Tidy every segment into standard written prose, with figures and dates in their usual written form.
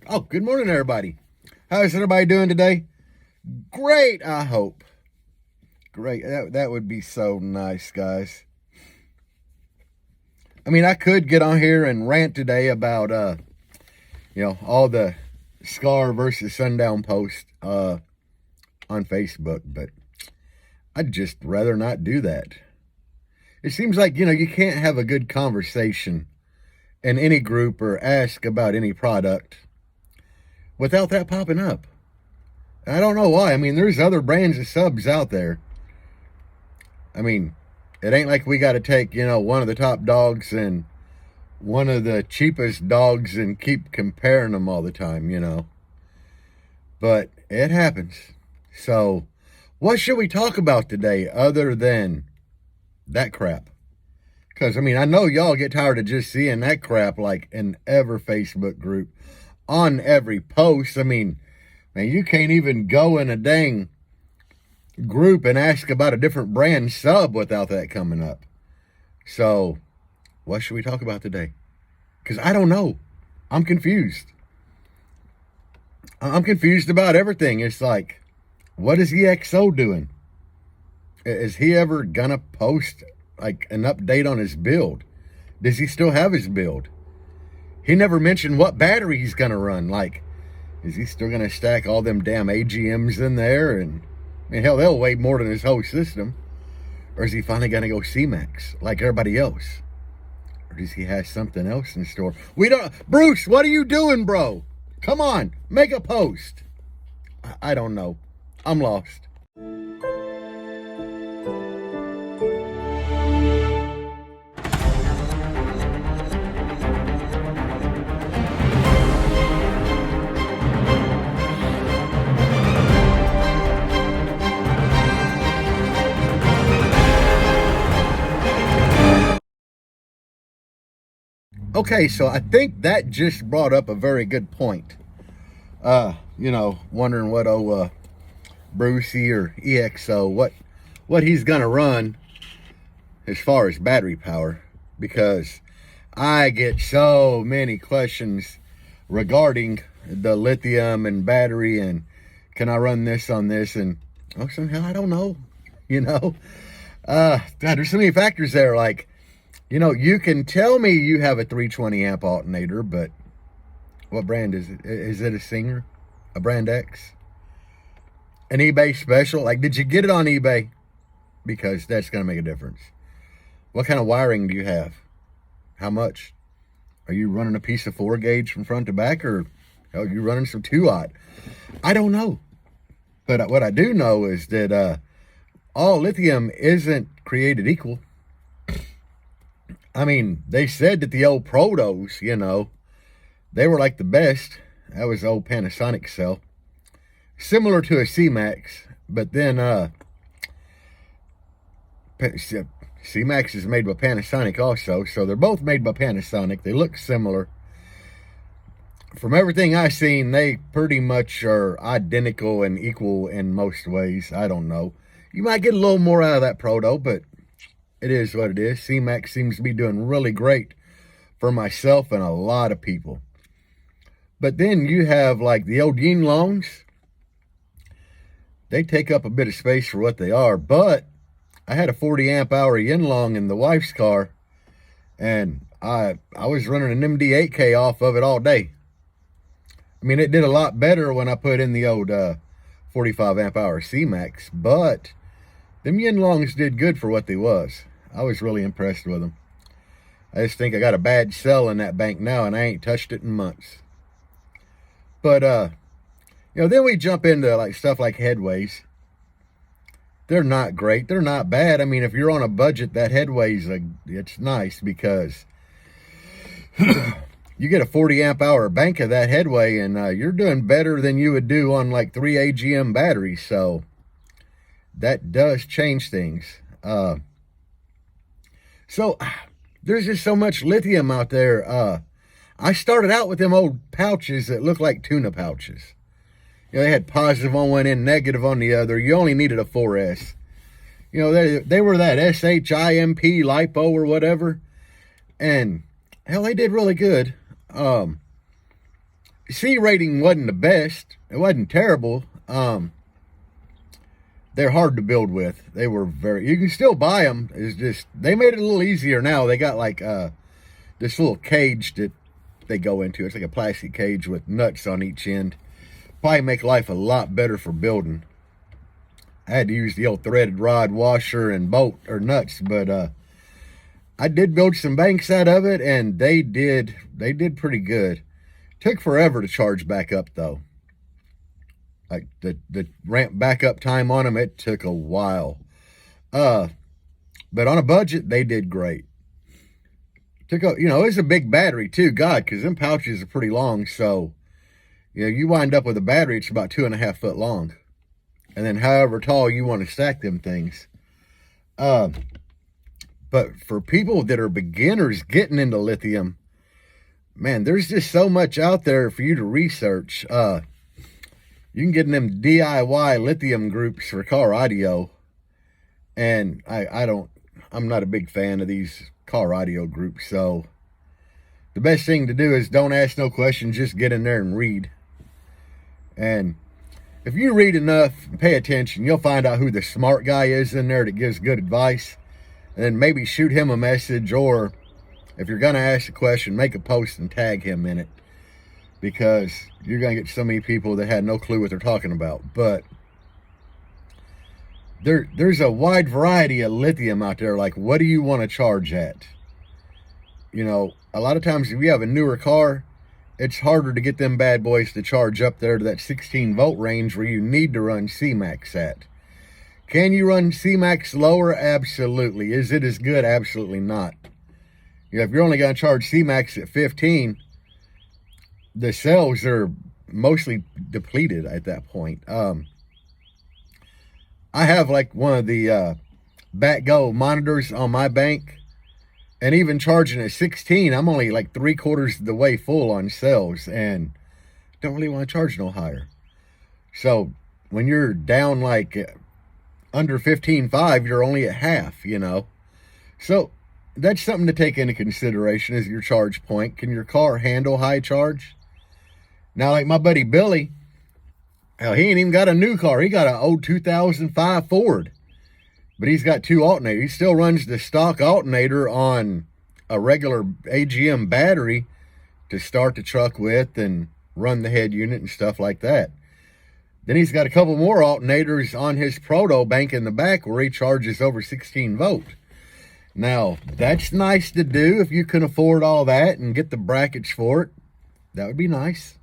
Oh, good morning, everybody. How's everybody doing today? Great, I hope. Great. That would be so nice, guys. I mean, I could get on here and rant today about, all the Scar versus Sundown posts on Facebook, but I'd just rather not do that. It seems like, you can't have a good conversation in any group or ask about any product without that popping up. I don't know why. I mean, there's other brands of subs out there. I mean, it ain't like we got to take, one of the top dogs and one of the cheapest dogs and keep comparing them all the time. But it happens. So, what should we talk about today other than that crap? Because, I mean, I know y'all get tired of just seeing that crap like in every Facebook group, on every post. I mean, man, you can't even go in a dang group and ask about a different brand sub without that coming up. So, what should we talk about today? Because I don't know. I'm confused. I'm confused about everything. It's like, what is EXO doing? Is he ever gonna post like an update on his build? Does he still have his build? He never mentioned what battery he's gonna run. Like, is he still gonna stack all them damn AGMs in there? And I mean, hell, they'll weigh more than his whole system. Or is he finally gonna go Cmax like everybody else? Or does he have something else in store? We don't. Bruce, what are you doing, bro? Come on, make a post. I don't know. I'm lost. Okay, so I think that just brought up a very good point. Wondering what Brucey or EXO, what he's gonna run as far as battery power, because I get so many questions regarding the lithium and battery and can I run this on this, and somehow I don't know. God, there's so many factors there. Like, you can tell me you have a 320 amp alternator, but what brand is it? Is it a Singer? A brand X? An eBay special? Like, did you get it on eBay? Because that's going to make a difference. What kind of wiring do you have? How much? Are you running a piece of 4 gauge from front to back, or are you running some 2-aught? I don't know. But what I do know is that all lithium isn't created equal. I mean, they said that the old Protos, they were like the best. That was the old Panasonic cell. Similar to a Cmax, but then Cmax is made by Panasonic also, so they're both made by Panasonic. They look similar. From everything I've seen, they pretty much are identical and equal in most ways. I don't know. You might get a little more out of that Proto, but it is what it is. Cmax seems to be doing really great for myself and a lot of people. But then you have like the old MinLongus. They take up a bit of space for what they are, but I had a 40 amp hour MinLongus in the wife's car, and I was running an MD8K off of it all day. I mean, it did a lot better when I put in the old 45 amp hour Cmax, but them MinLongus did good for what they was. I was really impressed with them. I just think I got a bad cell in that bank now, and I ain't touched it in months. But, then we jump into like stuff like headways. They're not great. They're not bad. I mean, if you're on a budget, that headway's, it's nice because you get a 40 amp hour bank of that headway, and you're doing better than you would do on like 3 AGM batteries. So that does change things. So there's just so much lithium out there. I started out with them old pouches that look like tuna pouches. They had positive on one end, negative on the other. You only needed a 4S. They were that SHIMP lipo or whatever. And hell, they did really good. C rating wasn't the best. It wasn't terrible. They're hard to build with. They were very, you can still buy them. It's just, they made it a little easier now. They got like this little cage that they go into. It's like a plastic cage with nuts on each end. Probably make life a lot better for building. I had to use the old threaded rod washer and bolt or nuts, but I did build some banks out of it, and they did pretty good. Took forever to charge back up though. Like the ramp back up time on them, it took a while. But on a budget, they did great. Took a, it was a big battery too, God, because them pouches are pretty long. So, you wind up with a battery, it's about 2.5 foot long. And then however tall you want to stack them things. But for people that are beginners getting into lithium, man, there's just so much out there for you to research. You can get in them DIY lithium groups for car audio. And I'm not a big fan of these car audio groups. So the best thing to do is don't ask no questions. Just get in there and read. And if you read enough and pay attention, you'll find out who the smart guy is in there that gives good advice. And then maybe shoot him a message, or if you're going to ask a question, make a post and tag him in it. Because you're going to get so many people that had no clue what they're talking about. But there's a wide variety of lithium out there. Like, what do you want to charge at? A lot of times if you have a newer car, it's harder to get them bad boys to charge up there to that 16 volt range where you need to run Cmax at. Can you run Cmax lower? Absolutely. Is it as good? Absolutely not. If you're only going to charge Cmax at 15, the cells are mostly depleted at that point. I have like one of the back-go monitors on my bank, and even charging at 16, I'm only like 3/4 of the way full on cells, and don't really want to charge no higher. So when you're down like under 15.5, you're only at half, So that's something to take into consideration as your charge point. Can your car handle high charge? Now, like my buddy Billy, hell, he ain't even got a new car. He got an old 2005 Ford. But he's got 2 alternators. He still runs the stock alternator on a regular AGM battery to start the truck with and run the head unit and stuff like that. Then he's got a couple more alternators on his proto bank in the back where he charges over 16 volt. Now, that's nice to do if you can afford all that and get the brackets for it. That would be nice.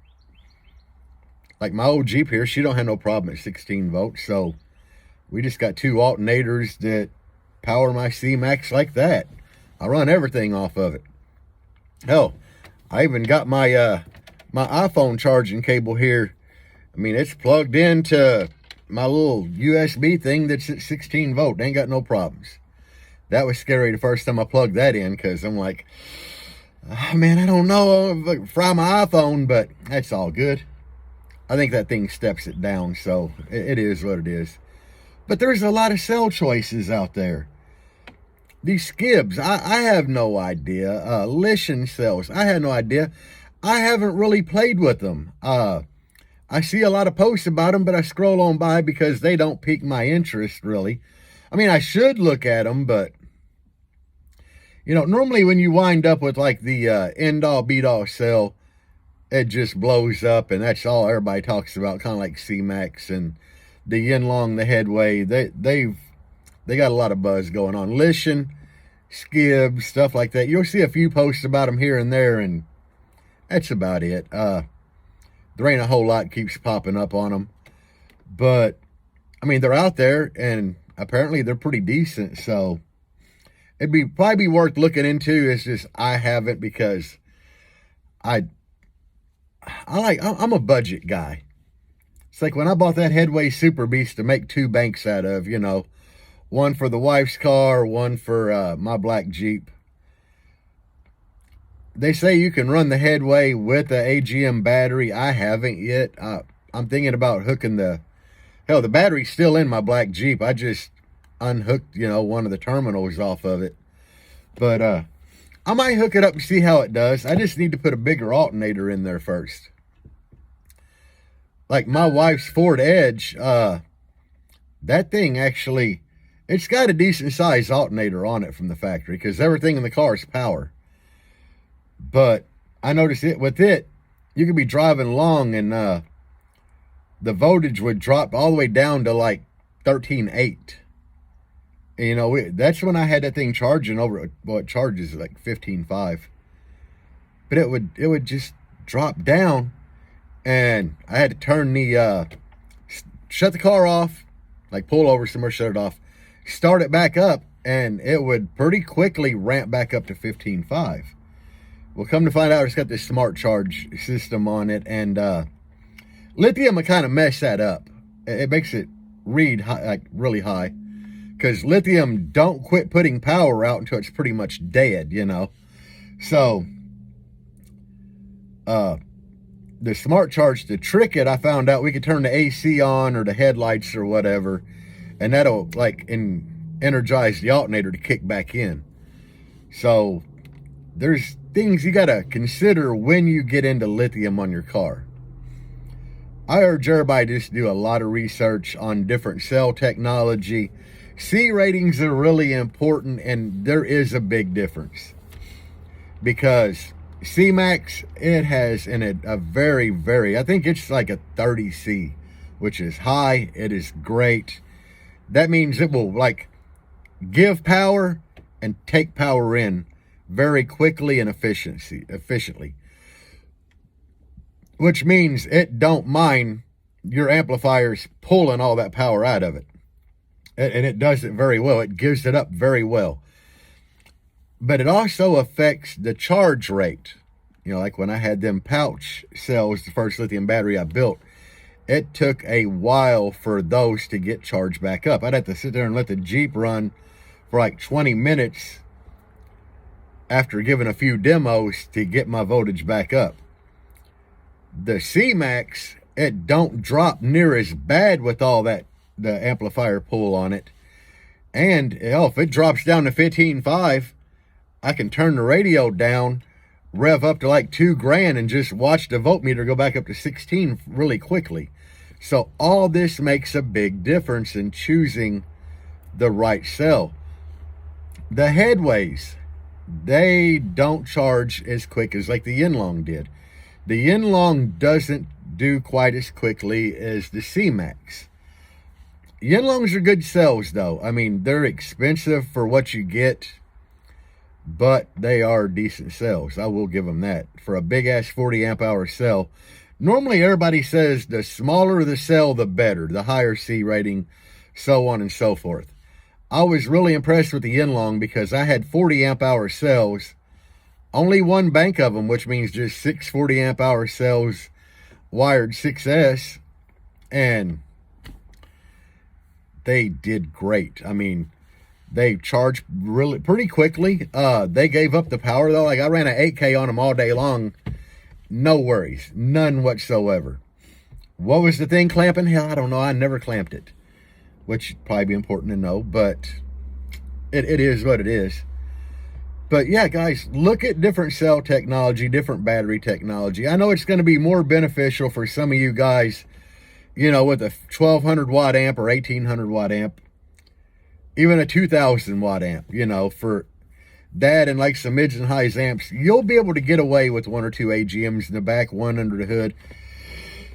Like my old Jeep here, she don't have no problem at 16 volts. So we just got 2 alternators that power my Cmax like that. I run everything off of it. Hell, I even got my my iPhone charging cable here. I mean, it's plugged into my little USB thing that's at 16 volt. Ain't got no problems. That was scary the first time I plugged that in, because I'm like, oh, man, I don't know if I can fry my iPhone, but that's all good. I think that thing steps it down, so it is what it is. But there's a lot of cell choices out there. These skibs, I have no idea. Lithium cells, I have no idea. I haven't really played with them. I see a lot of posts about them, but I scroll on by because they don't pique my interest, really. I mean, I should look at them, but, normally when you wind up with like the end-all, be-all cell, it just blows up, and that's all everybody talks about, kind of like Cmax and the yin-long, the headway. They got a lot of buzz going on. Lithium, skibs, stuff like that. You'll see a few posts about them here and there, and that's about it. There ain't a whole lot keeps popping up on them. But, I mean, they're out there, and apparently they're pretty decent, so it'd probably be worth looking into. It's just I haven't, because I'm a budget guy. It's like when I bought that Headway Super Beast to make 2 banks out of, one for the wife's car, one for my black Jeep. They say you can run the Headway with the AGM battery. I haven't yet. I'm thinking about hooking the battery's still in my black Jeep. I just unhooked, one of the terminals off of it. But I might hook it up and see how it does. I just need to put a bigger alternator in there first. like my wife's Ford Edge, that thing actually, it's got a decent size alternator on it from the factory because everything in the car is power. But I noticed it with it, you could be driving along and the voltage would drop all the way down to like 13.8. You know, that's when I had that thing charging over, well, it charges like 15.5. But it would just drop down, and I had to turn the, shut the car off, like pull over somewhere, shut it off, start it back up, and it would pretty quickly ramp back up to 15.5. Well, come to find out, it's got this smart charge system on it, and Lithium will kind of mess that up. It makes it read high, like really high, because Lithium don't quit putting power out until it's pretty much dead, you know. So the smart charge, to trick it, I found out we could turn the AC on or the headlights or whatever, and that'll like energize the alternator to kick back in. So there's things you got to consider when you get into lithium on your car. I urge everybody just do a lot of research on different cell technology. C ratings are really important, and there is a big difference because Cmax, it has in it a very, very, I think it's like a 30C, which is high. It is great. That means it will like give power and take power in very quickly and efficiently, which means it don't mind your amplifiers pulling all that power out of it. And it does it very well. It gives it up very well. But it also affects the charge rate. You know, like when I had them pouch cells, the first lithium battery I built, it took a while for those to get charged back up. I'd have to sit there and let the Jeep run for like 20 minutes after giving a few demos to get my voltage back up. The Cmax, it don't drop near as bad with all that, the amplifier pull on it. And hell, if it drops down to 15.5, I can turn the radio down, rev up to like 2 grand, and just watch the voltmeter go back up to 16 really quickly. So all this makes a big difference in choosing the right cell. The headways, they don't charge as quick as like the MinLongus did. The MinLongus doesn't do quite as quickly as the Cmax. MinLongus are good cells though. I mean, they're expensive for what you get, but they are decent cells. I will give them that. For a big ass 40 amp hour cell, normally everybody says the smaller the cell, the better, the higher C rating, so on and so forth. I was really impressed with the MinLongus because I had 40 amp hour cells, only one bank of them, which means just 6 40 amp hour cells wired 6S, and they did great. I mean, they charged really pretty quickly. They gave up the power though. Like I ran an 8K on them all day long. No worries, none whatsoever. What was the thing clamping? Hell, I don't know. I never clamped it, which would probably be important to know, but it is what it is. But yeah, guys, look at different cell technology, different battery technology. I know it's going to be more beneficial for some of you guys, you know, with a 1200 watt amp or 1800 watt amp, even a 2000 watt amp, you know, for that and like some mids and highs amps, you'll be able to get away with 1 or 2 AGMs in the back, one under the hood.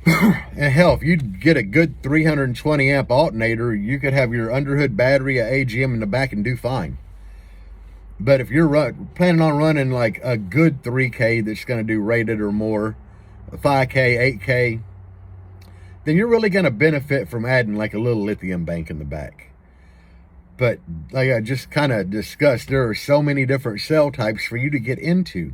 And hell, if you get a good 320 amp alternator, you could have your underhood battery, a AGM in the back, and do fine. But if you're planning on running like a good 3K that's going to do rated or more, 5K, 8K, then you're really going to benefit from adding like a little lithium bank in the back. But like I just kind of discussed, there are so many different cell types for you to get into.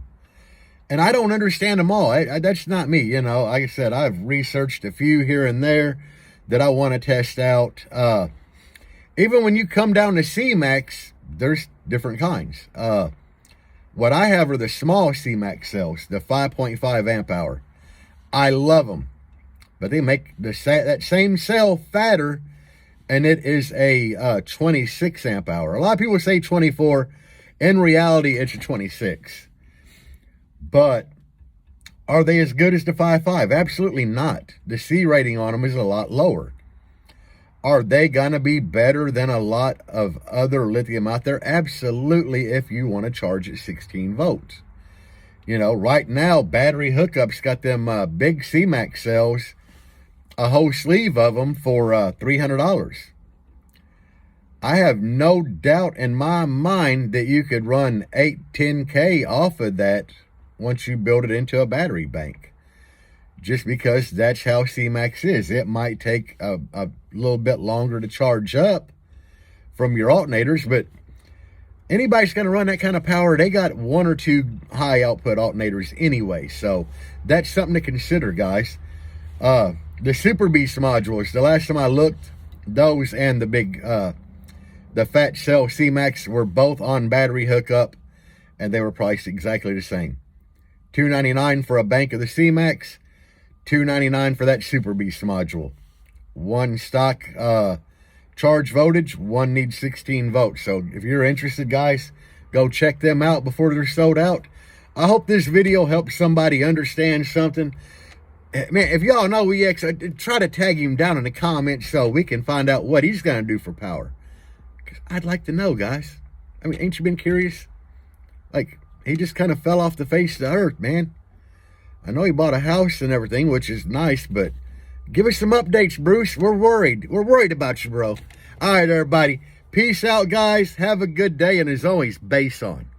And I don't understand them all. That's not me, you know. Like I said, I've researched a few here and there that I want to test out. Even when you come down to Cmax, there's different kinds. What I have are the small Cmax cells, the 5.5 amp hour. I love them, but they make that same cell fatter, and it is a 26 amp hour. A lot of people say 24. In reality, it's a 26. But Are they as good as the 5.5? Absolutely not. The C rating on them is a lot lower. Are they going to be better than a lot of other lithium out there? Absolutely, if you want to charge at 16 volts. You know, right now, battery hookups got them big Cmax cells, a whole sleeve of them for $300. I have no doubt in my mind that you could run 8-10K off of that once you build it into a battery bank. Just because that's how Cmax is. It might take a little bit longer to charge up from your alternators, but anybody's going to run that kind of power, they got 1 or 2 high output alternators anyway. So that's something to consider, guys. The Super Beast modules, the last time I looked, those and the big, the fat cell Cmax were both on battery hookup, and they were priced exactly the same. $299 for a bank of the Cmax, $299 for that Super Beast module. One stock charge voltage, one needs 16 volts. So if you're interested, guys, go check them out before they're sold out. I hope this video helps somebody understand something. Man, if y'all know EX, try to tag him down in the comments so we can find out what he's going to do for power. Because I'd like to know, guys. I mean, ain't you been curious? Like, he just kind of fell off the face of the earth, man. I know he bought a house and everything, which is nice, but give us some updates, Bruce. We're worried. We're worried about you, bro. All right, everybody. Peace out, guys. Have a good day, and as always, bass on.